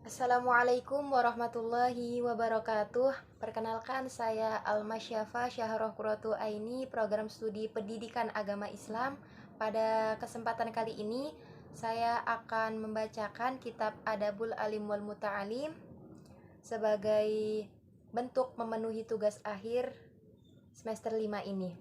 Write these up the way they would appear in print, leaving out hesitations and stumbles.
Assalamualaikum warahmatullahi wabarakatuh. Perkenalkan, saya Almasyafa Syahrah Qurratu Aini, program studi pendidikan agama Islam. Pada kesempatan kali ini, saya akan membacakan kitab Adabul Alim wal Muta'alim sebagai bentuk memenuhi tugas akhir semester 5 ini.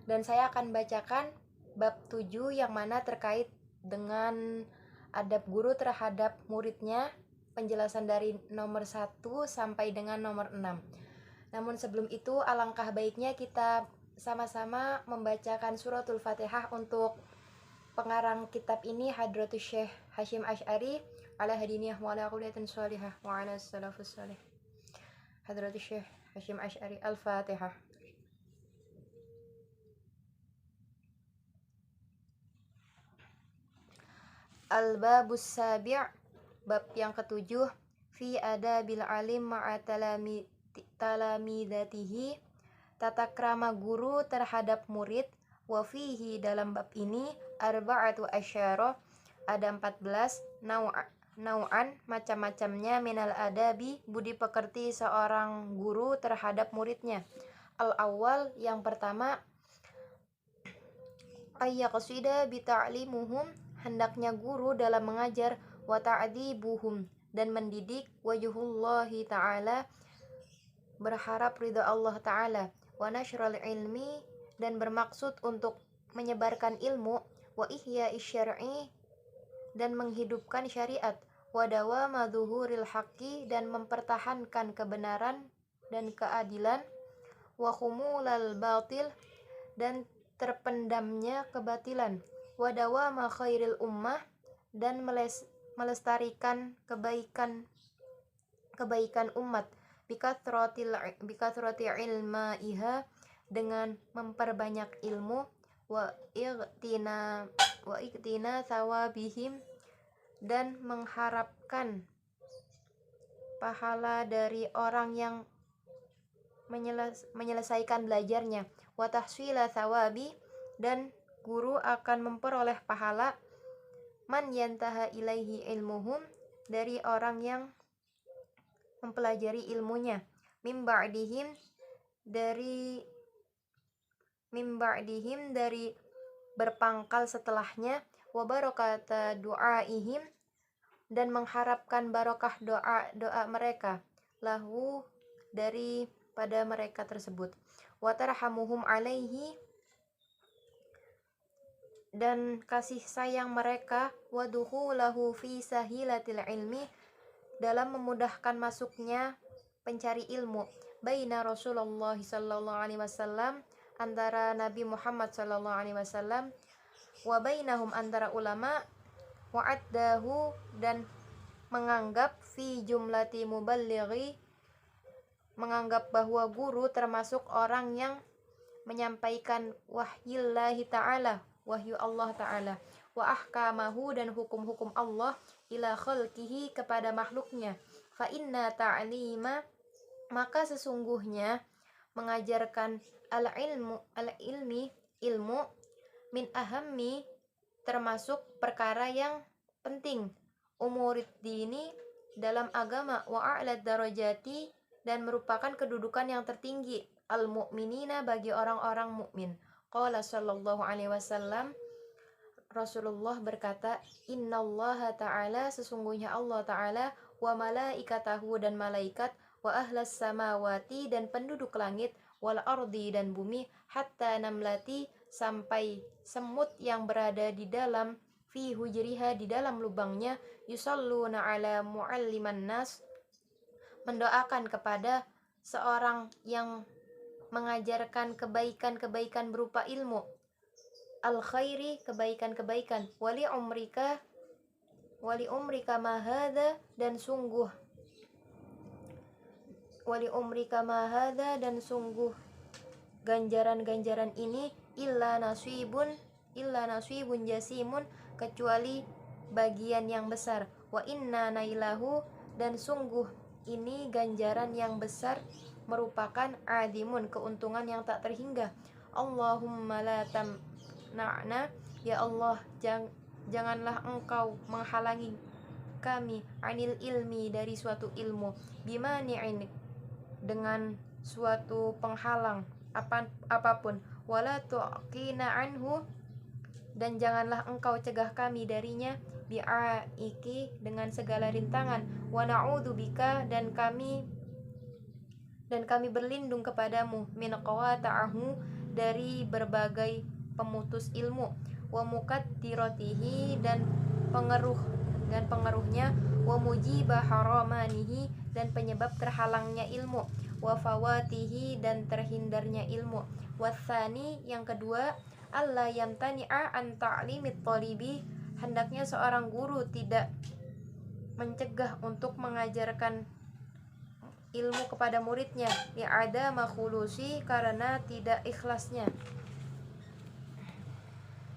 Dan saya akan bacakan bab 7 yang mana terkait dengan adab guru terhadap muridnya, penjelasan dari nomor 1 sampai dengan nomor 6. Namun sebelum itu, alangkah baiknya kita sama-sama membacakan suratul Fatihah untuk pengarang kitab ini, Hadratus Syekh Hashim Asy'ari ala hadiniyah wa ala quliyatin sholihah wa ala salafus sholih. Hadratus Syekh Hashim Asy'ari, Al-Fatihah. Al-Babus Sabi', bab yang ketujuh, fi adabil alim ma'a talamidatihi, tata krama guru terhadap murid. Wa fihi, dalam bab ini, arba'atu asyara, ada 14 nau'an, macam-macamnya, minal adabi, budi pekerti seorang guru terhadap muridnya. Al-awwal, yang pertama, ayyaqsida bita'limuhum, hendaknya guru dalam mengajar, wa ta'dibuhum, dan mendidik, wajhullahi ta'ala, berharap ridha Allah ta'ala, wa nashral ilmi, dan bermaksud untuk menyebarkan ilmu, wa ihya'i syar'i, dan menghidupkan syariat, wa dawama dhuhuril haqqi, dan mempertahankan kebenaran dan keadilan, wa khumulal batil, dan terpendamnya kebatilan, wa dawama khairil ummah, dan melestarikan kebaikan umat, bikathrati ilmaiha, dengan memperbanyak ilmu, wa iktina thawabihim, dan mengharapkan pahala dari orang yang menyelesaikan belajarnya, wa tahsila thawabi, dan guru akan memperoleh pahala, man yantaha ilaihi ilmuhum, dari orang yang mempelajari ilmunya, mim ba'dihim, dari berpangkal setelahnya, wa barakata du'aihim, dan mengharapkan barokah doa mereka, lahu, dari pada mereka tersebut, wa tarhamuhum alaihi, dan kasih sayang mereka, wa dukhulahu fi sahilatil ilmi, dalam memudahkan masuknya pencari ilmu, baina Rasulullah sallallahu alaihi wasallam, antara Nabi Muhammad sallallahu alaihi wasallam, wa bainahum, antara ulama, wa addahu, dan menganggap, fi jumlati muballighi, menganggap bahwa guru termasuk orang yang menyampaikan wahyillahi ta'ala, wahyu Allah ta'ala, wa ahkamahu, dan hukum-hukum Allah, ila khalqihi, kepada makhluknya, fa inna ta'lima, maka sesungguhnya mengajarkan ilmu, min ahammi, termasuk perkara yang penting, umurid dini, dalam agama, wa a'lad darajati, dan merupakan kedudukan yang tertinggi, al-mu'minina, bagi orang-orang mukmin. Qala sallallahu alaihi wasallam, Rasulullah berkata, innallaha ta'ala, sesungguhnya Allah ta'ala, wa malaikatahu, dan malaikat, wa ahlas samawati, dan penduduk langit, wal ardi, dan bumi, hatta namlati, sampai semut yang berada di dalam, fi hujriha, di dalam lubangnya, yusalluna ala mualliman nas, mendoakan kepada seorang yang mengajarkan kebaikan-kebaikan berupa ilmu, al-khairi, kebaikan-kebaikan, wali umrika mahada, dan sungguh ganjaran-ganjaran ini, illa nasibun jasimun, kecuali bagian yang besar, wa inna nailahu, dan sungguh ini ganjaran yang besar, merupakan adimun, keuntungan yang tak terhingga. Allahumma la tamna'na, ya Allah, janganlah engkau menghalangi kami anil ilmi dari suatu ilmu, bimani'in dengan suatu penghalang apapun, wala tu'qina anhu dan janganlah engkau cegah kami darinya, bi'aiki dengan segala rintangan, wa na'udzubika dan kami berlindung kepadamu, min qawata'ahu dari berbagai pemutus ilmu, wa mukattiratihi dan pengaruhnya, wa mujibah haramanihi dan penyebab terhalangnya ilmu, wa fawatihi dan terhindarnya ilmu. Watsani yang kedua, alla yamtani'a an ta'limit thalibi, hendaknya seorang guru tidak mencegah untuk mengajarkan ilmu kepada muridnya, li'ada makhulusi karena tidak ikhlasnya,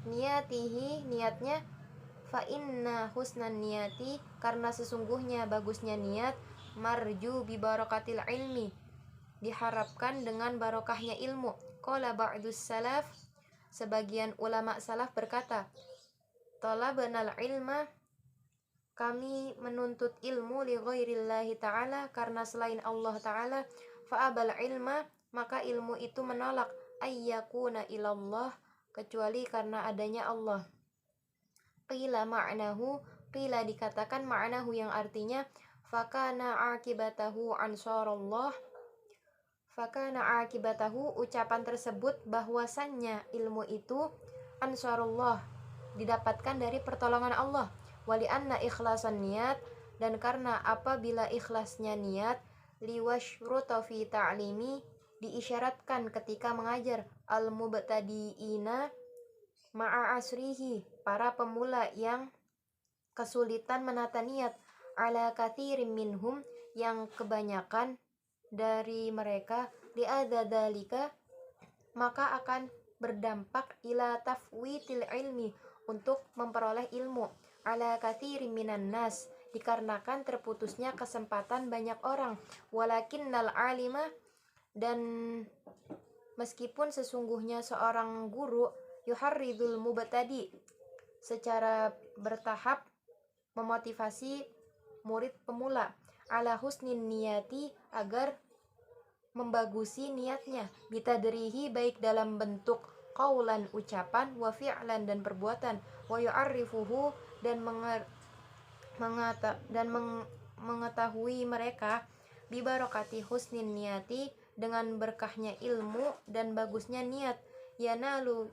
niyatihi niatnya, fa inna husnan niyati karena sesungguhnya bagusnya niat, marju bi barakatil ilmi diharapkan dengan barokahnya ilmu. Qala ba'dus salaf, sebagian ulama salaf berkata, talabnal ilma, kami menuntut ilmu li ghairillahi ta'ala karena selain Allah ta'ala, fa'abal ilma maka ilmu itu menolak, ayyakuna ilallah kecuali karena adanya Allah. Qila ma'nahu, qila dikatakan ma'nahu yang artinya fakana akibatahu ansarallah, fakana akibatahu ucapan tersebut bahwasannya ilmu itu ansarullah didapatkan dari pertolongan Allah, wali anna ikhlasan niat dan karena apabila ikhlasnya niat, liwashruta fi ta'limi diisyaratkan ketika mengajar, al mubtadiina ma'a asrihi para pemula yang kesulitan menata niat, ala kathirin minhum yang kebanyakan dari mereka, li'adadalika maka akan berdampak ila tafwitil ilmi untuk memperoleh ilmu, ala kathirin minan nas dikarenakan terputusnya kesempatan banyak orang, walakinnal alima dan meskipun sesungguhnya seorang guru yuharridul mubtadi secara bertahap memotivasi murid pemula, ala husnin niyati agar membagusi niatnya, bitadrihi baik dalam bentuk qaulan ucapan, wa fi'lan dan perbuatan, wa yu'arrifuhu dan mengetahui mereka bi barakati husnin niyati dengan berkahnya ilmu dan bagusnya niat, yanalu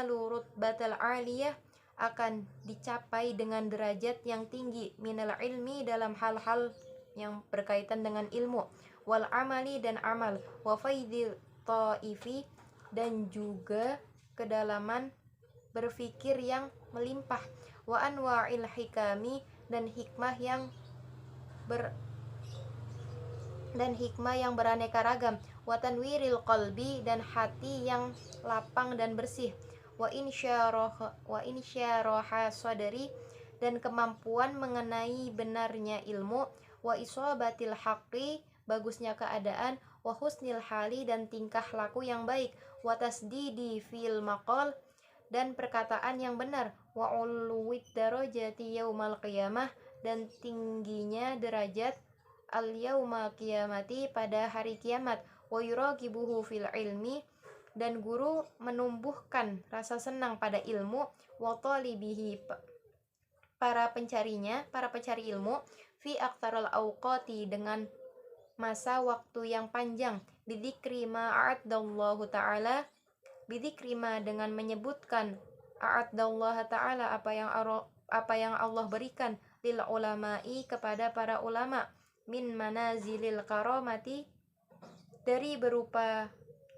rutbatal aliyah akan dicapai dengan derajat yang tinggi, minal ilmi dalam hal-hal yang berkaitan dengan ilmu, wal amali dan amal, wa faidil ta'ifi dan juga kedalaman berfikir yang melimpah, wa anwa'il hikami dan hikmah yang beraneka ragam, wa tanwiril qalbi dan hati yang lapang dan bersih, wa insyaraha sadri dan kemampuan mengenai benarnya ilmu, wa isobatil haqqi bagusnya keadaan, wa husnil hali dan tingkah laku yang baik, wa tasdidi fil maqal dan perkataan yang benar, wa uluwid darajati yaumal qiyamah dan tingginya derajat al yauma qiyamati pada hari kiamat, wa yuragibuhu fil ilmi dan guru menumbuhkan rasa senang pada ilmu, wa talibihi para pencari ilmu, fi aktarul awqati dengan masa waktu yang panjang, bidzikri ma a'addallahu ta'ala, bidzikri ma dengan menyebutkan a'addallahu ta'ala apa yang Allah berikan, lil ulama'i kepada para ulama, min manazilil karamati dari berupa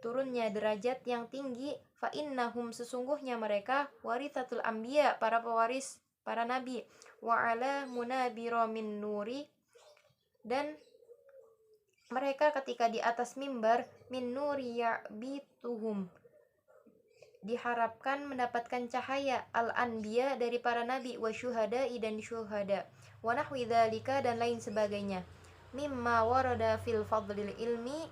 turunnya derajat yang tinggi, fa innahum sesungguhnya mereka warithatul anbiya para pewaris para nabi, wa ala munabira min nuri dan mereka ketika di atas mimbar min nuri ya'bituhum diharapkan mendapatkan cahaya al anbiya dari para nabi, wa syuhada'i dan syuhada, wa nahwi dzalika dan lain sebagainya, mimma warada fil fadlil ilmi,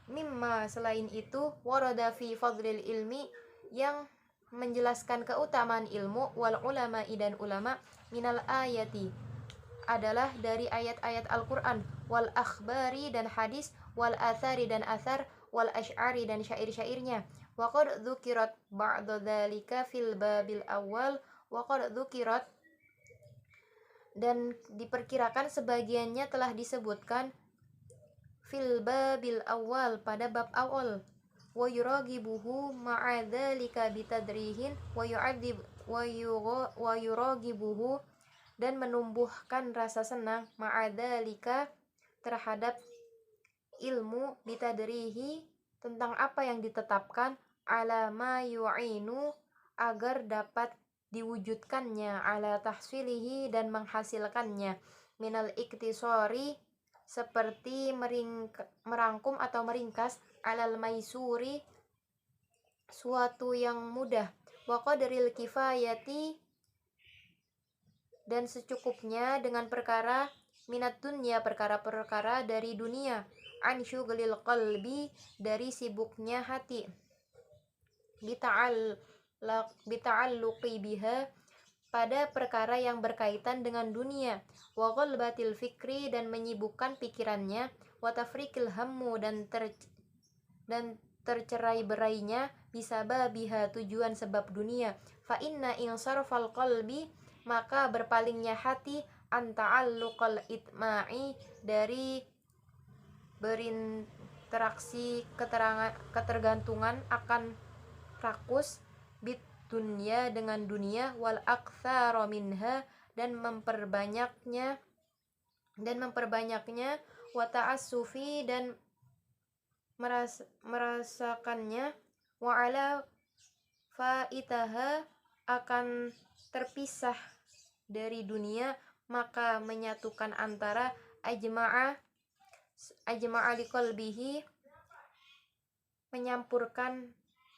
mimma selain itu warada fi fadlil ilmi yang menjelaskan keutamaan ilmu wal ulama dan ulama minal ayati adalah dari ayat-ayat Al-Quran, wal akhbari dan hadis, wal athari dan athar, wal ash'ari dan syair-syairnya. Wa qad dzukirat ba'da dzalika fil babil awal, wa qad dzukirat dan diperkirakan sebagiannya telah disebutkan fil babil awal pada bab awal. Wa yuragibuhu ma'a dzalika bitadrihin wa yu'adzib wa yuragibuhu dan menumbuhkan rasa senang ma'adzalika terhadap ilmu bitadrihi tentang apa yang ditetapkan ala ma yu'inu agar dapat diwujudkannya ala tahsilihi dan menghasilkannya minal iktisori seperti merangkum atau meringkas alal maisuri suatu yang mudah wa qadaril kifayati dan secukupnya dengan perkara minat dunya perkara-perkara dari dunia an syughlil qalbi dari sibuknya hati bita'alluqi biha pada perkara yang berkaitan dengan dunia wa ghalbatil fikri dan menyibukkan pikirannya wa tafrikil hammu dan tercerai-berainya bisababiha tujuan sebab dunia fa inna insarfal qalbi maka berpalingnya hati anta'alluqal itma'i dari berinteraksi ketergantungan akan rakus bit dunya dengan dunia wal aktsara minha dan memperbanyaknya wa ta'assufi dan merasakannya wa ala faitaha akan terpisah dari dunia maka menyatukan antara ajma'a liqalbihi menyampurkan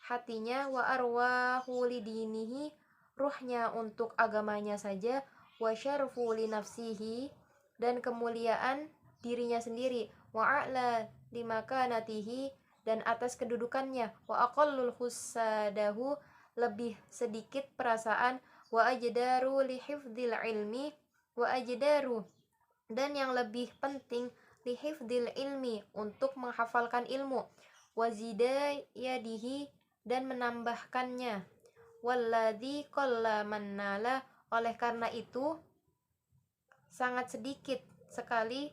hatinya wa arwahu lidinihi ruhnya untuk agamanya saja wa syarfu li nafsihi dan kemuliaan dirinya sendiri wa a'la limakanatihi dan atas kedudukannya wa aqallul husadahu lebih sedikit perasaan wa ajdaru li hifdzil ilmi wa ajdaru dan yang lebih penting li hifdzil ilmi untuk menghafalkan ilmu wa zidayadihi dan menambahkannya walladzi qalla mannala oleh karena itu sangat sedikit sekali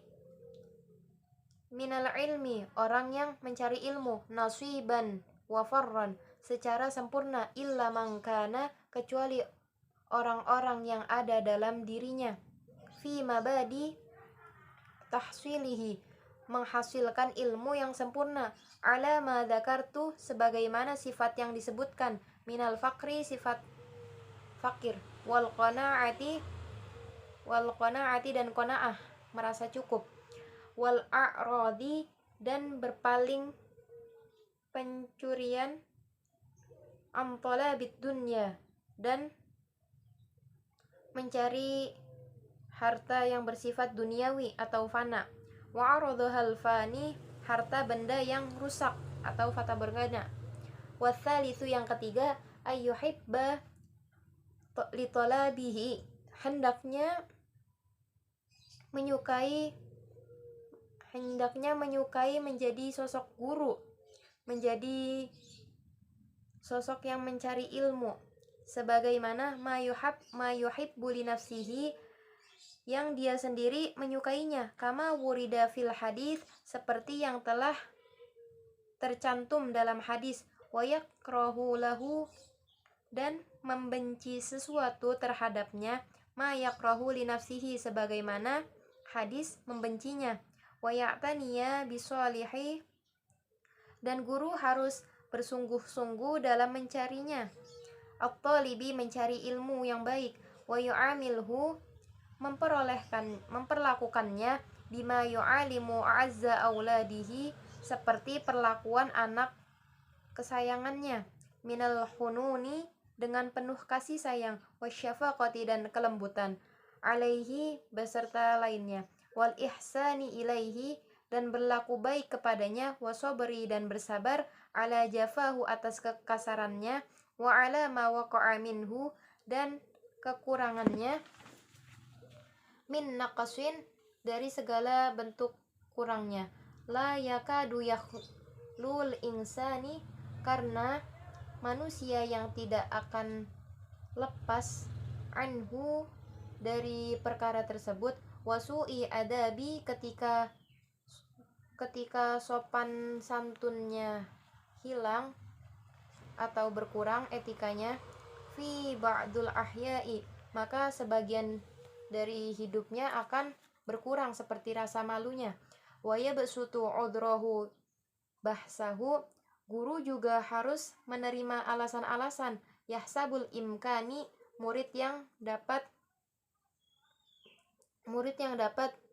minal ilmi orang yang mencari ilmu nasiban wa farran secara sempurna illa mangkana kecuali orang-orang yang ada dalam dirinya fi mabadi tahsilihi menghasilkan ilmu yang sempurna ala ma dzakartu sebagaimana sifat yang disebutkan minal fakri sifat fakir wal qanaati dan qanaah merasa cukup wal a'radi dan berpaling pencurian am talabid dunya dan mencari harta yang bersifat duniawi atau fana wa aradhal fani harta benda yang rusak atau fata bergana watsalitsu yang ketiga ayyuhibba li talabihi hendaknya menyukai menjadi sosok guru menjadi sosok yang mencari ilmu sebagaimana ma yuhibbu li nafsihi yang dia sendiri menyukainya kama wurida fil hadis seperti yang telah tercantum dalam hadis wa yakrahu lahu dan membenci sesuatu terhadapnya ma yakrahu li nafsihi sebagaimana hadis membencinya wa ya'taniya bisolihi dan guru harus bersungguh-sungguh dalam mencarinya at-talibi mencari ilmu yang baik wa yu'amilhu memperlakukannya bima yu'alimu azza auladihi seperti perlakuan anak kesayangannya minal hununi dengan penuh kasih sayang wasyafaqati dan kelembutan alaihi beserta lainnya wal ihsani ilaihi dan berlaku baik kepadanya wasobri dan bersabar ala jafahu atas kekasarannya wa ala ma waqa'a minhu, dan kekurangannya, min naqasin, dari segala bentuk kurangnya, la yakadu yakhlul insani, karena manusia yang tidak akan lepas, anhu, dari perkara tersebut, wasu'i adabi, ketika sopan santunnya hilang atau berkurang etikanya, fi ba'dul ahya'i, maka sebagian dari hidupnya akan berkurang seperti rasa malunya. Wa yabsutu udrahu bahsahu, guru juga harus menerima alasan-alasan yahsabul imkani, murid yang dapat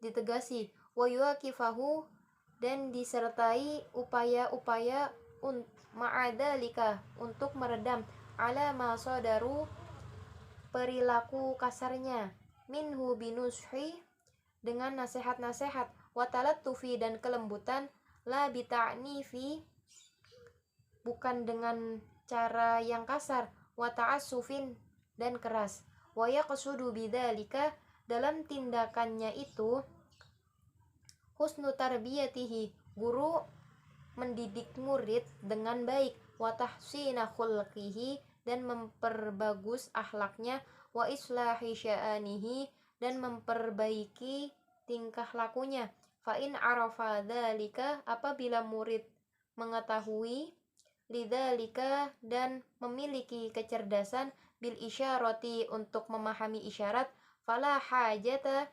ditegasi, wa yuakifahu, dan disertai upaya-upaya ma'adalika, untuk meredam, ala ma sodaru, perilaku kasarnya, minhu binushi, dengan nasihat-nasihat, wa talattufi, dan kelembutan, la bita'nifi, bukan dengan cara yang kasar, wa ta'assufin, dan keras, wa yaqsudu bidzalika, dalam tindakannya itu, husnu tarbiyatihi, guru mendidik murid dengan baik, wa tahsina khulqihi, dan memperbagus akhlaknya, wa islahi sya'anihi, dan memperbaiki tingkah lakunya. Fa in arafa dzalika, apabila murid mengetahui, lidzalika, dan memiliki kecerdasan, bil isyarati, untuk memahami isyarat, fala hajata,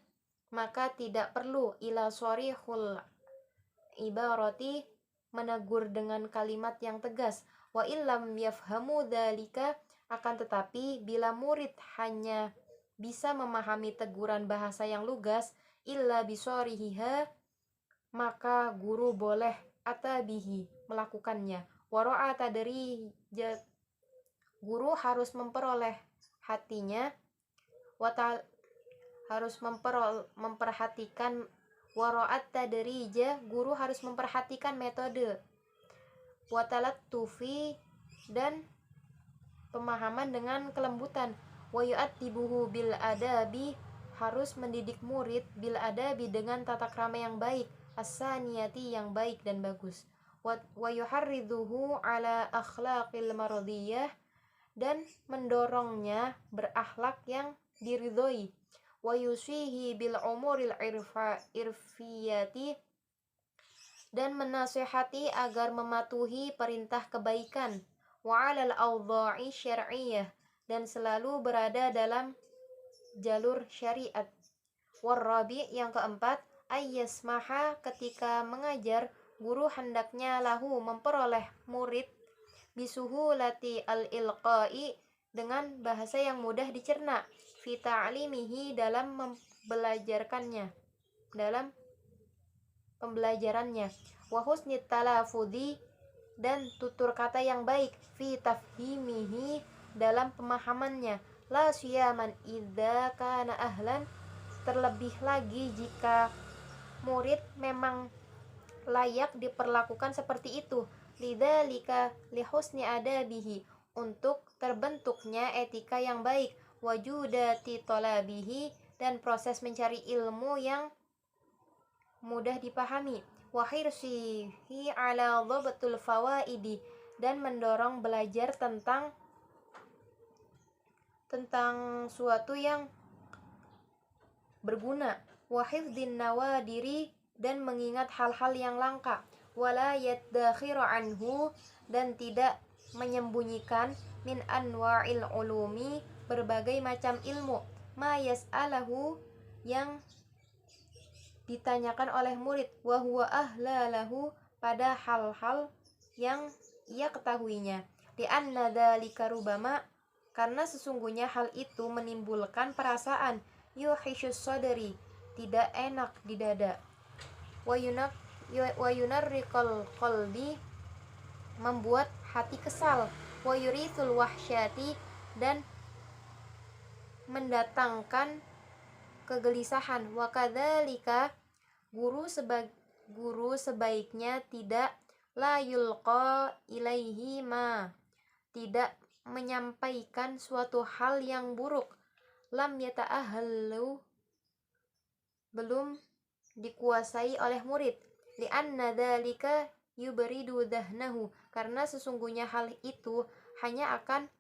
maka tidak perlu, ila sharihul ibarati, menegur dengan kalimat yang tegas, wa illam yafhamu dzalika, akan tetapi bila murid hanya bisa memahami teguran bahasa yang lugas, illa bisarihiha, maka guru boleh atabihi, melakukannya, wara'a tadri, guru harus memperoleh hatinya, harus memperhatikan, wara'at tadrija, guru harus memperhatikan metode, watalattufi, dan pemahaman dengan kelembutan, wa yu'addibuhu bil adabi, harus mendidik murid bil adabi, dengan tata krama yang baik, as-saniyati, yang baik dan bagus, wa yuharridhuhu ala akhlaqil mardiyah, dan mendorongnya berakhlak yang diridhoi, wa yusihi bil umuril irfiyati, dan menasihati agar mematuhi perintah kebaikan, wa alal awdha'i syar'iyyah, dan selalu berada dalam jalur syariat. Warrabi', yang keempat, ayyasmaha, ketika mengajar, guru hendaknya lahu, memperoleh murid, bisuhulati al-ilqa'i, dengan bahasa yang mudah dicerna, fi ta'limihi, dalam pembelajarannya, wa husnit talafudhi, dan tutur kata yang baik, fi tafhimihi, dalam pemahamannya, la siyaman idza kana ahlan, terlebih lagi jika murid memang layak diperlakukan seperti itu, lidzalika lihusni adabihi, untuk terbentuknya etika yang baik, wajudati talabihi, dan proses mencari ilmu yang mudah dipahami, wa hirsihi ala dhabtul fawaidi, dan mendorong belajar tentang suatu yang berguna, wa hifdzin nawadiri, dan mengingat hal-hal yang langka, wala yadakhiru anhu, dan tidak menyembunyikan, min anwa'il ulumi, berbagai macam ilmu, ma yas'alahu, yang ditanyakan oleh murid, wa huwa ahlalahu, pada hal-hal yang ia ketahuinya, di anna dzalika rubama, karena sesungguhnya hal itu menimbulkan perasaan yuhishus sadri, tidak enak di dada, wa yunarriqal qalbi, membuat hati kesal, wa yurithul wahsyati, dan mendatangkan kegelisahan, wa kadzalika, guru sebaiknya tidak, la yulqa ilaihi ma, tidak menyampaikan suatu hal yang buruk, lam yata'ahallu, belum dikuasai oleh murid, li'anna dzalika yubridu dhahnahu, karena sesungguhnya hal itu hanya akan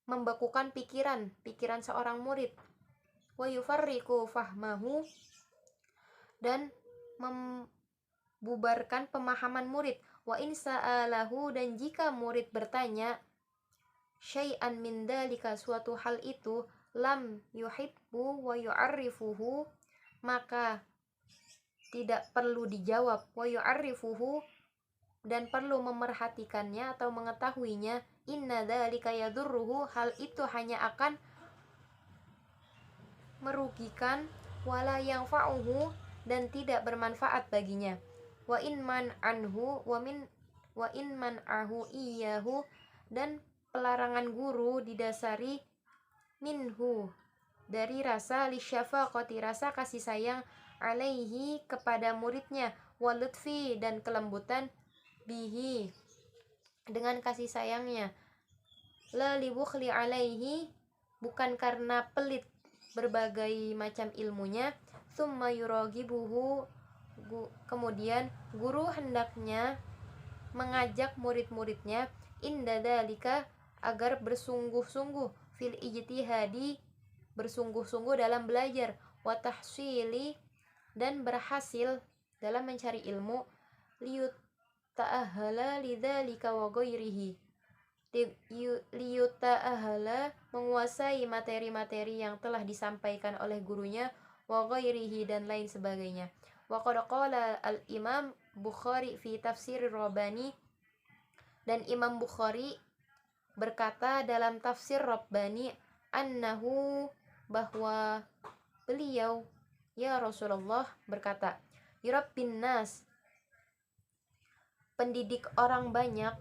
membekukan pikiran seorang murid, wa yufarriqu fahmahu, dan membubarkan pemahaman murid, wa in sa'alahu, dan jika murid bertanya syai'an min dzalika, suatu hal itu, lam yuhibbu wa yu'arrifuhu, maka tidak perlu dijawab, wa yu'arrifuhu, dan perlu memerhatikannya atau mengetahuinya, inna dzalika yadurruhu, hal itu hanya akan merugikan, wala yanfa'uhu, dan tidak bermanfaat baginya, wa in man'ahu iyyahu, dan pelarangan guru didasari minhu, dari rasa lisyafaqati, rasa kasih sayang, alaihi, kepada muridnya, walutfi, dan kelembutan, bihi, dengan kasih sayangnya, la libukhli alaihi, bukan karena pelit berbagai macam ilmunya, summa yuragibuhu, kemudian guru hendaknya mengajak murid-muridnya, inda dzalika, agar bersungguh-sungguh, fil ijtihadi, bersungguh-sungguh dalam belajar, wa tahsili, dan berhasil dalam mencari ilmu, liyuta'ahala lidzalika wa ghairihi, liyuta'ahala, menguasai materi-materi yang telah disampaikan oleh gurunya, wa ghairihi, dan lain sebagainya. Wa qad qala al-Imam Bukhari fi tafsir Rabbani, dan Imam Bukhari berkata dalam tafsir Rabbani, annahu, bahwa beliau, ya Rasulullah, berkata, yurabbin nas, pendidik orang banyak,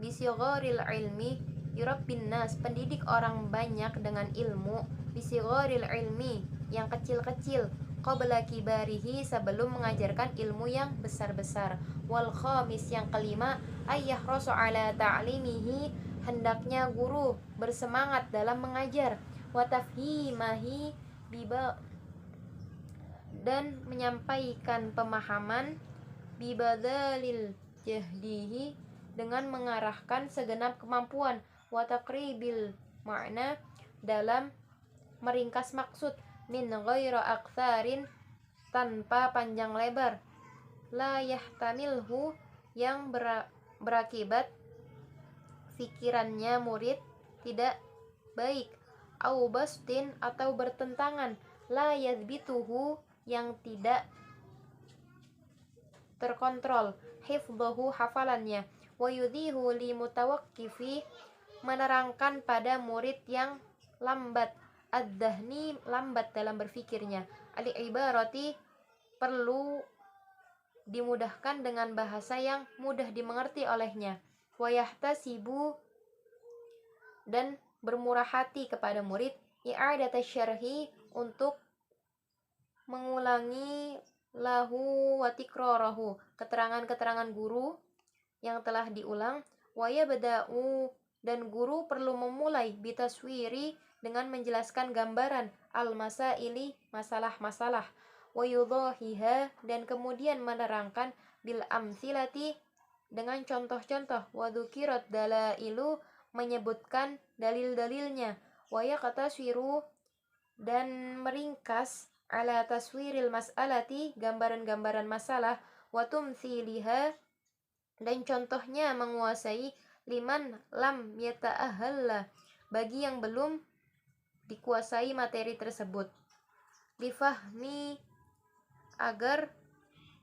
bisigharil ilmi, yurabbin nas, pendidik orang banyak dengan ilmu, bisigharil ilmi, yang kecil-kecil, qabla kibarihi, sebelum mengajarkan ilmu yang besar-besar. Wal khamis, yang kelima, ayyahrasu ala ta'limihi, hendaknya guru bersemangat dalam mengajar, wa tafhimahi biba, dan menyampaikan pemahaman, bibadalil jahdihi, dengan mengarahkan segenap kemampuan, wa taqribil makna, dalam meringkas maksud, min ghaira aktsarin, tanpa panjang lebar, la yahtamilhu, yang berakibat pikirannya murid tidak baik, au bastin, atau bertentangan, la yadbituhu, yang tidak terkontrol, hifdhahu, hafalannya, wa yudhihu li mutawaqqifi, menerangkan pada murid yang lambat, ad-dahni, lambat dalam berfikirnya, al-ibarati, perlu dimudahkan dengan bahasa yang mudah dimengerti olehnya, wa yahtasibu, dan bermurah hati kepada murid, i'adat syarhi, untuk mengulangi, lahu wa tikrarahu, keterangan-keterangan guru yang telah diulang, wa yabda'u, dan guru perlu memulai, bitaswiri, dengan menjelaskan gambaran, al-masaili, masalah-masalah, wa yudhahiha, dan kemudian menerangkan, bil amsilati, dengan contoh-contoh, wa dzukirat dalailu, menyebutkan dalil-dalilnya, wa yaqtaswiru, dan meringkas, ala taswiril mas'alati, gambaran-gambaran masalah, wa tumthiliha, dan contohnya menguasai, liman lam yata'ahalla, bagi yang belum dikuasai materi tersebut, difahmi, agar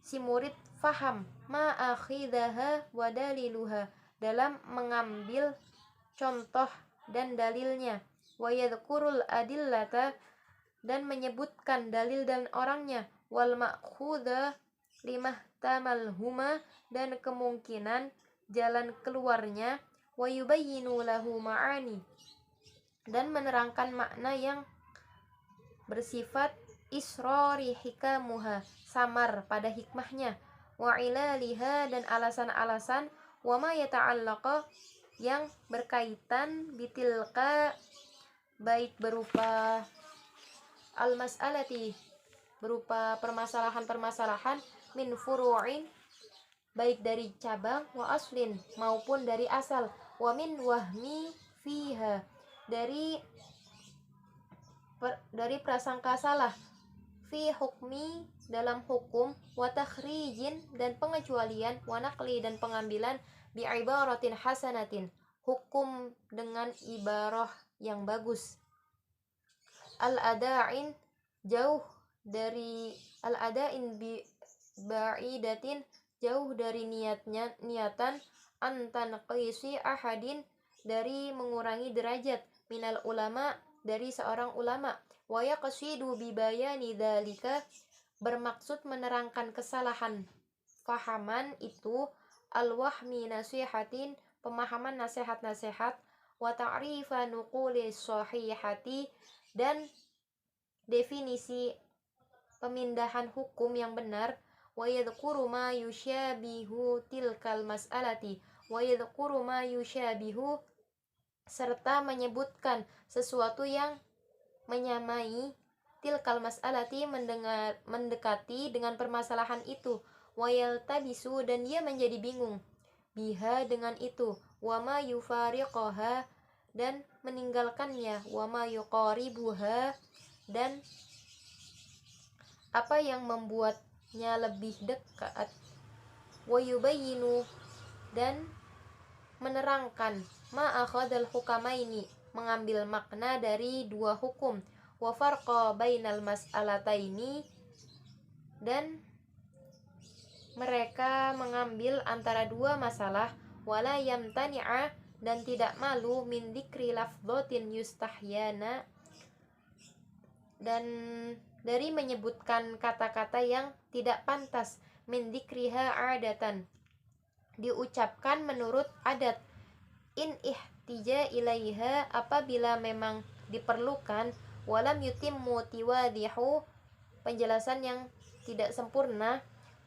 si murid faham, ma'akhidaha wa daliluha, dalam mengambil contoh dan dalilnya, wa yadhkurul adillata, dan menyebutkan dalil dan orangnya, wal ma'khudha limahtamalhuma, dan kemungkinan jalan keluarnya, wa yubayyinu lahu ma'ani, dan menerangkan makna yang bersifat israri hikamuha, samar pada hikmahnya, wa ilaliha, dan alasan-alasan, wa ma yata'allaqa, yang berkaitan bitilka, baik berupa al-mas'alati, berupa permasalahan-permasalahan, min furu'in, baik dari cabang, wa aslin, maupun dari asal, wa min wahmi fiha, dari prasangka salah, fi hukmi, dalam hukum, wa takhrijin, dan pengecualian, wa naqli, dan pengambilan, bi ibaratin hasanatin, hukum dengan ibarah yang bagus, al-ada'in, jauh dari al-ada'in bi ba'idatin, jauh dari niatan antan qisi ahadin, dari mengurangi derajat, minal ulama, dari seorang ulama, wa yaqsidu bi bayani dzalika, bermaksud menerangkan kesalahan fahaman itu, al-wahmi nasihatin, pemahaman nasihat-nasihat, wa ta'rifa nuquli sahihati, dan definisi pemindahan hukum yang benar, wa yadhkuru ma yusyabihu tilkal mas'alati, wa yadhkuru ma yusyabihu, serta menyebutkan sesuatu yang menyamai, tilkal mas'alati, mendekati dengan permasalahan itu, wa yaltabisu, dan dia menjadi bingung, biha, dengan itu, wa ma yufariqaha, dan meninggalkannya, wa ma yuqaribuha, dan apa yang membuatnya lebih dekat, wa yubayyinu, dan menerangkan, ma akhadal hukamaini, mengambil makna dari dua hukum, wa farqa bainal mas'alataini, dan mereka mengambil antara dua masalah, wala yamtani'a, dan tidak malu, min dzikri lafdhatin yustahyana, dan dari menyebutkan kata-kata yang tidak pantas, min dzikriha adatan, diucapkan menurut adat, in ihtija ilaiha, apabila memang diperlukan, walam yutimmu tiwadihu, penjelasan yang tidak sempurna,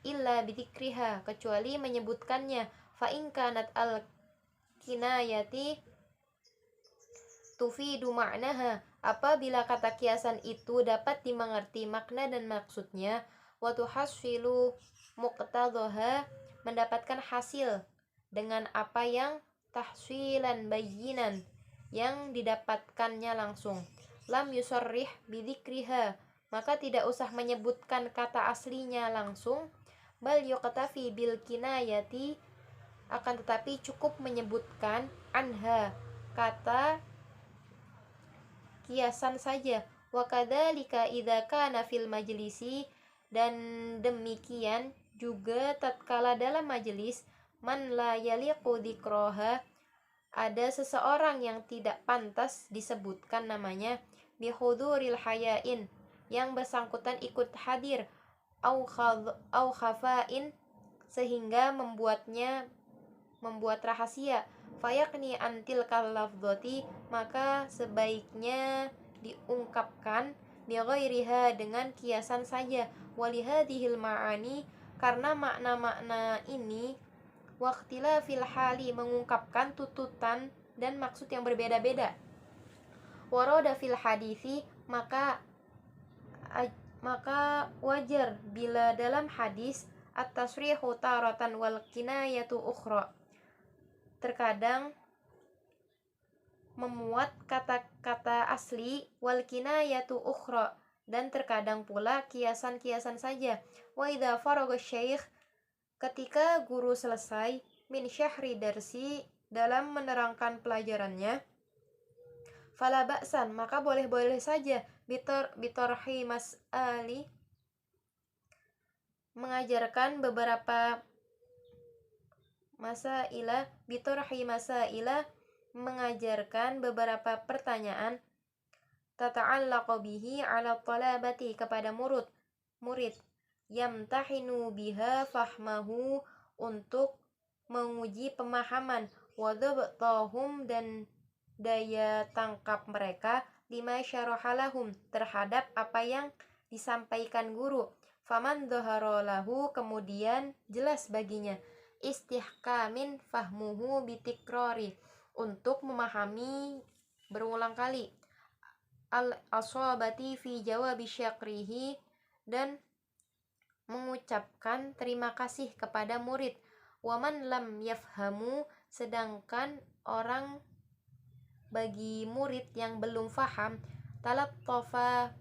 illa bidzikriha, kecuali menyebutkannya, fa in kanat al kinayati tufidu ma'naha, apabila kata kiasan itu dapat dimengerti makna dan maksudnya, wa tuhassilu muqtadhaha, mendapatkan hasil dengan apa yang tahsilan bayyinan, yang didapatkannya langsung, lam yusarrih bidzikriha, maka tidak usah menyebutkan kata aslinya langsung, bal yuqtafi bil kinayati, akan tetapi cukup menyebutkan anha, kata kiasan saja, wa kadzalika idza kana fil majlisi, dan demikian juga tatkala dalam majelis, man la yaliqu dzikraha, ada seseorang yang tidak pantas disebutkan namanya, bi huduril hayain, yang bersangkutan ikut hadir, au khafain, sehingga membuat rahasia, fayaqni antil kalafdhoti, maka sebaiknya diungkapkan, bi ghairiha, dengan kiasan saja, walihadihil ma'ani, karena makna-makna ini, waqtilafil hali, mengungkapkan tututan dan maksud yang berbeda-beda, waroda fil hadisi, maka wajar bila dalam hadis, at-tasrihu taratan wal kinayatu ukhra, terkadang memuat kata-kata asli, wal kinayatu ukhra, dan terkadang pula kiasan-kiasan saja, wa idza faragha syekh, ketika guru selesai, min syahri darsi, dalam menerangkan pelajarannya, fala ba'san, maka boleh-boleh saja, bitorhi mas'ali, mengajarkan beberapa masailah, bitorhi masailah, mengajarkan beberapa pertanyaan, tata'allaqu bihi 'ala talabati, kepada murid, yamtahinu biha fahmahu, untuk menguji pemahaman, wa dhabtahum, dan daya tangkap mereka, lima syarahalahum, terhadap apa yang disampaikan guru, faman dhahara lahu, kemudian jelas baginya, istihkamin fahmuhu bitikrori, untuk memahami berulang kali al-asabati fi jawabi syakrihi, dan mengucapkan terima kasih kepada murid. Waman lam yafhamu, sedangkan orang bagi murid yang belum faham, talattafa,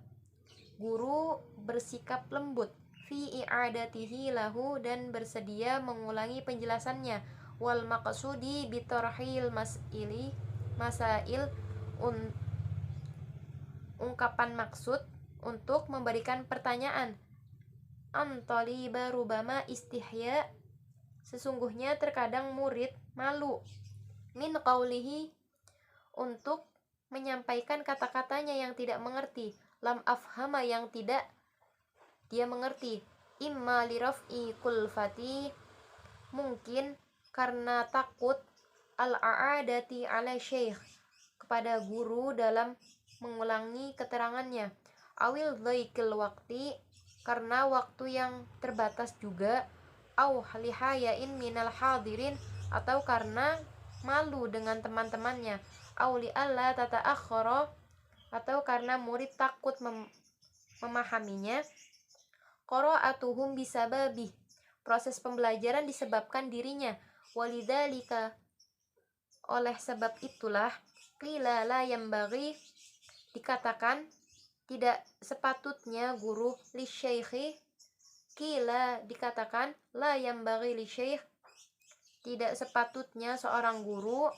guru bersikap lembut, fi i'adatihi lahu, dan bersedia mengulangi penjelasannya. Wal maqsudi bitarhil masail, ungkapan maksud untuk memberikan pertanyaan. Antaliba rubama istihya, sesungguhnya terkadang murid malu, min qaulihi, untuk menyampaikan kata-katanya yang tidak mengerti, lam afhama, yang tidak dia mengerti, imma liraf'i kulfati, mungkin karena takut al-a'adati ala syekh, kepada guru dalam mengulangi keterangannya, awil dhaikil wakti, karena waktu yang terbatas juga, au lihayain minal hadirin, atau karena malu dengan teman-temannya, au li alla tata'akhkhara, atau karena murid takut memahaminya, qara'atuhum bisababi, proses pembelajaran disebabkan dirinya, walidzalika, oleh sebab itulah, qila la yambaghi, dikatakan tidak sepatutnya guru, li syaikhi, qila dikatakan la yambaghi li syaikh, tidak sepatutnya seorang guru,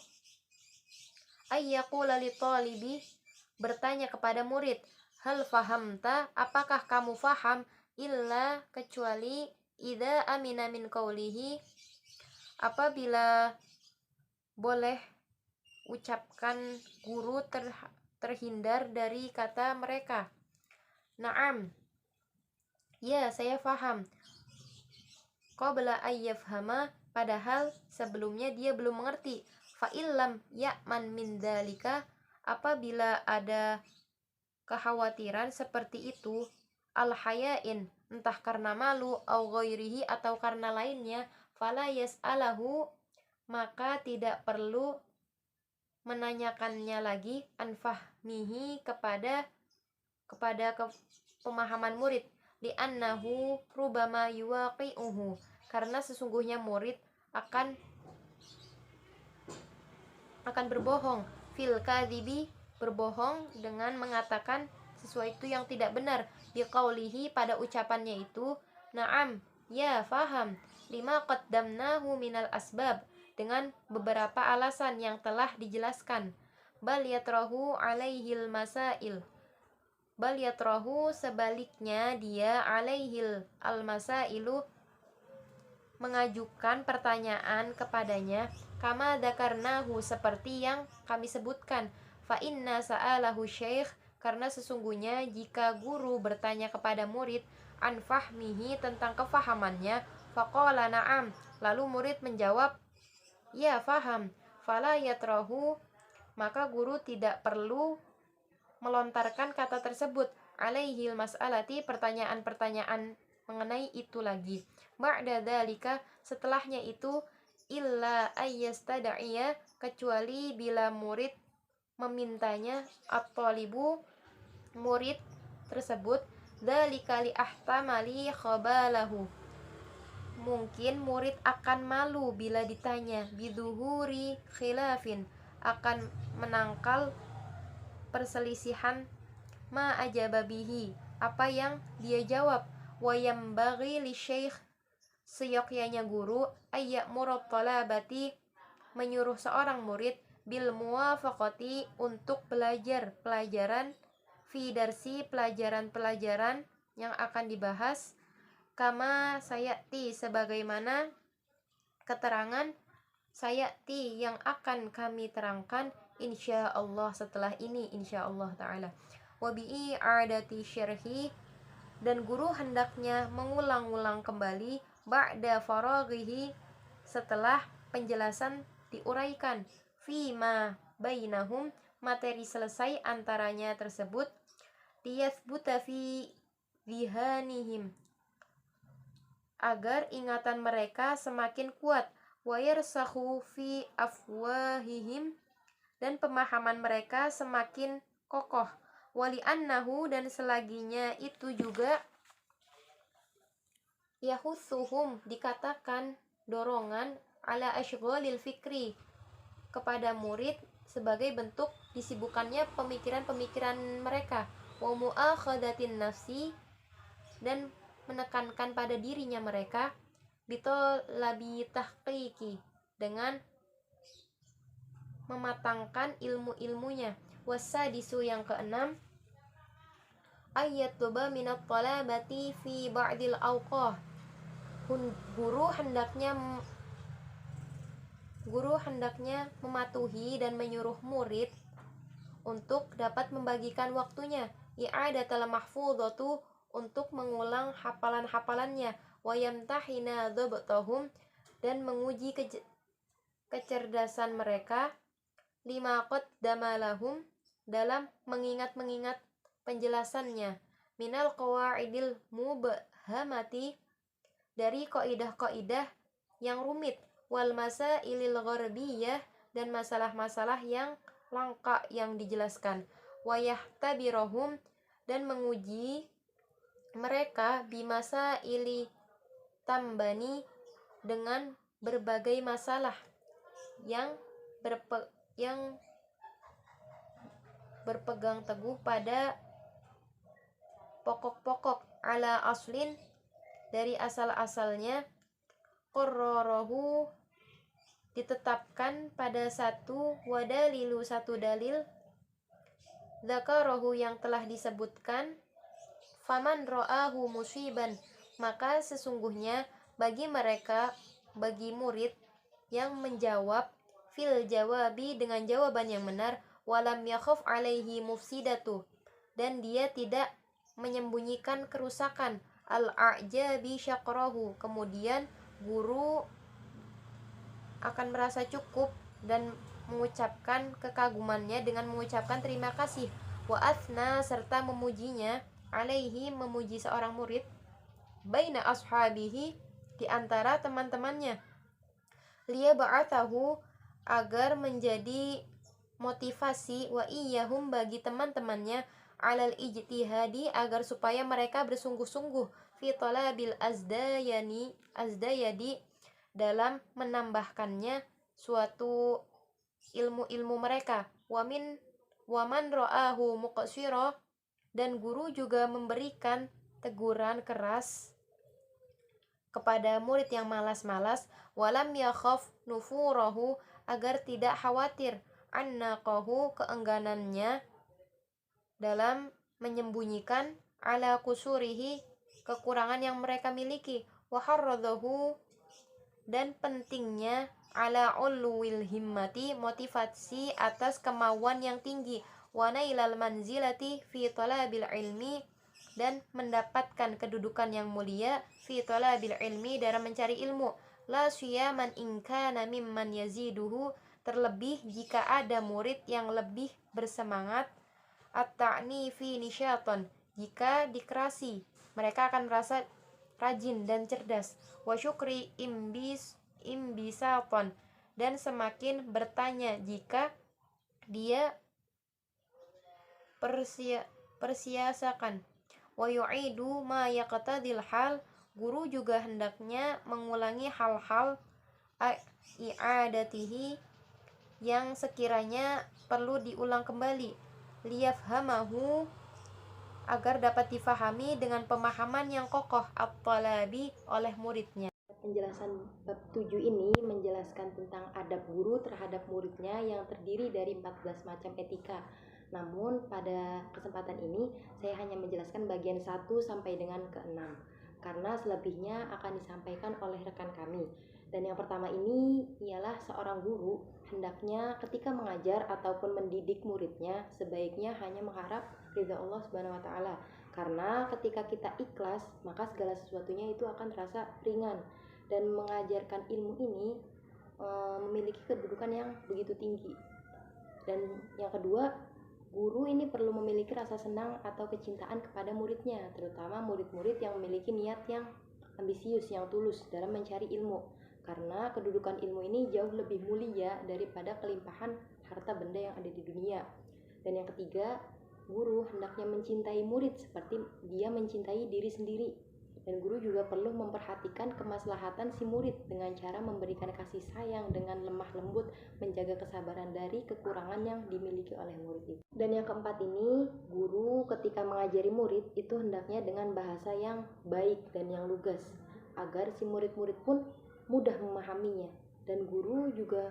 ayyaqula li talibi, bertanya kepada murid, hal fahamta, apakah kamu faham, illa, kecuali, idza amina min qawlihi, apabila boleh ucapkan guru terhindar dari kata mereka. Naam, ya saya faham. Qabla ayyafhama, padahal sebelumnya dia belum mengerti. Fa illam ya'man min dzalika, apabila ada kekhawatiran seperti itu, al hayain, entah karena malu, au ghairihi, atau karena lainnya, fala yas'alahu, maka tidak perlu menanyakannya lagi, anfahmihi, kepada pemahaman murid, li'annahu rubama yuwaqi'uhu, karena sesungguhnya murid akan berbohong, fil kadhibi, berbohong dengan mengatakan sesuatu yang tidak benar, biqaulihi, pada ucapannya itu, na'am, ya faham, lima qaddamnahu minal asbab, dengan beberapa alasan yang telah dijelaskan, bal yatrahu alaihil masail, bal yatrahu, sebaliknya dia, alaihil al-masailu, mengajukan pertanyaan kepadanya, kama dzakarnahu, seperti yang kami sebutkan, fa inna sa'alahu syekh, karena sesungguhnya jika guru bertanya kepada murid, an fahmihi, tentang kefahamannya, faqala na'am, lalu murid menjawab, ya faham, fala yatrahu, maka guru tidak perlu melontarkan kata tersebut, alaihil mas'alati, pertanyaan-pertanyaan mengenai itu lagi, ba'da dzalika, setelahnya itu, illa ayyastad'iya, kecuali bila murid memintanya, at-talibu, murid tersebut, dzalika li ahtamali khabalahu, mungkin murid akan malu bila ditanya, biduhuri khilafin, akan menangkal perselisihan, ma ajaba bihi, apa yang dia jawab, wa yambaghi li syekh, seyogyanya guru, ayya'murut talabati, menyuruh seorang murid, bil muwafaqati, untuk belajar pelajaran, fi darsi, pelajaran-pelajaran yang akan dibahas, kama sayati, sebagaimana keterangan sayati yang akan kami terangkan, insyaallah, setelah ini insyaallah ta'ala. Wabi'i adati syarhi, dan guru hendaknya mengulang-ulang kembali, ba'da faraghihi, setelah penjelasan diuraikan, fima bainahum, materi selesai antaranya tersebut, liyathbuta fi dhihanihim, agar ingatan mereka semakin kuat, wa yarsakhu fi afwahihim, dan pemahaman mereka semakin kokoh. Wali annahu, dan selaginya itu juga yahutsuhum, dikatakan dorongan, ala ashghalil fikri, kepada murid sebagai bentuk disibukannya pemikiran-pemikiran mereka, wa muakhadatin nafsi, dan menekankan pada dirinya mereka, bitolabi tahqiqi, dengan mematangkan ilmu-ilmunya. Wasadisu, yang keenam, ayyatuba minat talabati fi ba'dil awqah, guru hendaknya mematuhi dan menyuruh murid untuk dapat membagikan waktunya, i'adatal mahfudhatu, untuk mengulang hafalan-hafalannya, wa yamtahina dhabtahum, dan menguji kecerdasan mereka, lima qaddama lahum, dalam mengingat-mengingat penjelasannya, minal qawaidil mubhamati, dari kaidah-kaidah yang rumit, wal masailil gharbiyah, dan masalah-masalah yang langka yang dijelaskan, wa yahtabirahum, dan menguji mereka bimasa ili tambani, dengan berbagai masalah yang berpegang teguh pada pokok-pokok, ala aslin, dari asal-asalnya, qarrarahu, ditetapkan pada satu, wadalilu, satu dalil, dzakarahu, yang telah disebutkan, faman ra'ahu musiban, maka sesungguhnya bagi murid yang menjawab fil jawabi, dengan jawaban yang benar, walam yakhaf alaihi mufsidatu, dan dia tidak menyembunyikan kerusakan, al-a'jabi syaqrahu, kemudian guru akan merasa cukup dan mengucapkan kekagumannya dengan mengucapkan terima kasih, wa athna, serta memujinya, alaihi, memuji seorang murid, baina ashabihi, di antara teman-temannya, liya ba'athahu, agar menjadi motivasi, wa iyahum, bagi teman-temannya, alal ijtihadi, agar supaya mereka bersungguh-sungguh, fi talabil azdayadi, dalam menambahkannya suatu ilmu-ilmu mereka, waman ra'ahu muqsira, dan guru juga memberikan teguran keras kepada murid yang malas-malas, walam yakhaf nufurahu, agar tidak khawatir, annaqahu, keengganannya dalam menyembunyikan, ala kusurihi, kekurangan yang mereka miliki, wa harradahu, dan pentingnya, ala ulwil himmati, motivasi atas kemauan yang tinggi, wa nailal manzilati fi talabil ilmi, dan mendapatkan kedudukan yang mulia, fi talabil ilmi, dalam mencari ilmu, la siyaman in kana mimman yaziduhu, terlebih jika ada murid yang lebih bersemangat, at-ta'ni fi nisyaton, jika dikerasi mereka akan merasa rajin dan cerdas, wa syukri imbisaton, dan semakin bertanya jika dia persiasakan, wa yu'idu ma yaqtadil hal, guru juga hendaknya mengulangi hal-hal i'adatihi, yang sekiranya perlu diulang kembali, liyafhamahu, agar dapat difahami dengan pemahaman yang kokoh, at-talabi, oleh muridnya. Penjelasan bab 7 ini menjelaskan tentang adab guru terhadap muridnya yang terdiri dari 14 macam etika. Namun pada kesempatan ini saya hanya menjelaskan bagian 1 sampai dengan ke-6, karena selebihnya akan disampaikan oleh rekan kami. Dan yang pertama ini ialah seorang guru hendaknya ketika mengajar ataupun mendidik muridnya sebaiknya hanya mengharap ridha Allah Subhanahu wa taala. Karena ketika kita ikhlas, maka segala sesuatunya itu akan terasa ringan. Dan mengajarkan ilmu ini memiliki kedudukan yang begitu tinggi. Dan yang kedua, guru ini perlu memiliki rasa senang atau kecintaan kepada muridnya, terutama murid-murid yang memiliki niat yang ambisius, yang tulus dalam mencari ilmu. Karena kedudukan ilmu ini jauh lebih mulia daripada kelimpahan harta benda yang ada di dunia. Dan yang ketiga, guru hendaknya mencintai murid seperti dia mencintai diri sendiri. Dan guru juga perlu memperhatikan kemaslahatan si murid dengan cara memberikan kasih sayang dengan lemah lembut, menjaga kesabaran dari kekurangan yang dimiliki oleh murid itu. Dan yang keempat ini, guru ketika mengajari murid itu hendaknya dengan bahasa yang baik dan yang lugas, agar si murid-murid pun mudah memahaminya. Dan guru juga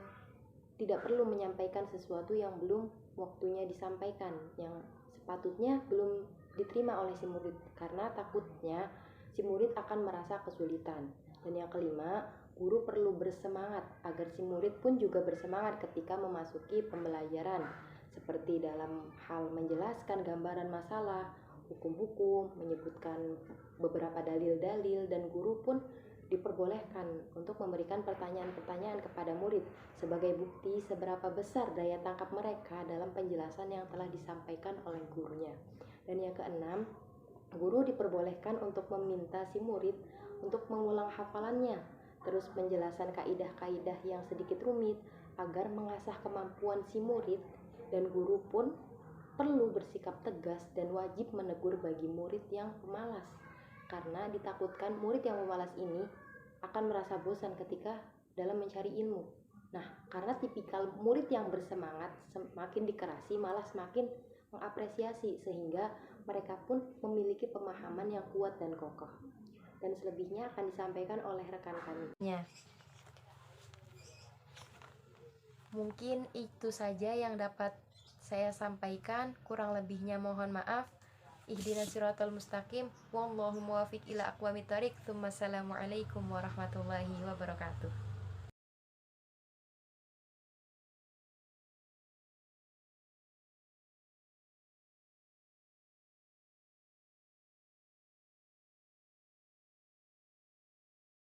tidak perlu menyampaikan sesuatu yang belum waktunya disampaikan, yang sepatutnya belum diterima oleh si murid, karena takutnya si murid akan merasa kesulitan. Dan yang kelima, guru perlu bersemangat agar si murid pun juga bersemangat ketika memasuki pembelajaran, seperti dalam hal menjelaskan gambaran masalah, hukum-hukum, menyebutkan beberapa dalil-dalil. Dan guru pun diperbolehkan untuk memberikan pertanyaan-pertanyaan kepada murid sebagai bukti seberapa besar daya tangkap mereka dalam penjelasan yang telah disampaikan oleh gurunya. Dan yang keenam, guru diperbolehkan untuk meminta si murid untuk mengulang hafalannya, terus penjelasan kaidah-kaidah yang sedikit rumit agar mengasah kemampuan si murid. Dan guru pun perlu bersikap tegas dan wajib menegur bagi murid yang pemalas, karena ditakutkan murid yang pemalas ini akan merasa bosan ketika dalam mencari ilmu. Nah, karena tipikal murid yang bersemangat semakin dikerasi malah semakin mengapresiasi, sehingga mereka pun memiliki pemahaman yang kuat dan kokoh. Dan selebihnya akan disampaikan oleh rekan kami. Mungkin itu saja yang dapat saya sampaikan, kurang lebihnya mohon maaf. Ihdinas siratal mustaqim, wallahu muwaffiq ila aqwamit thoriq. Assalamualaikum warahmatullahi wabarakatuh.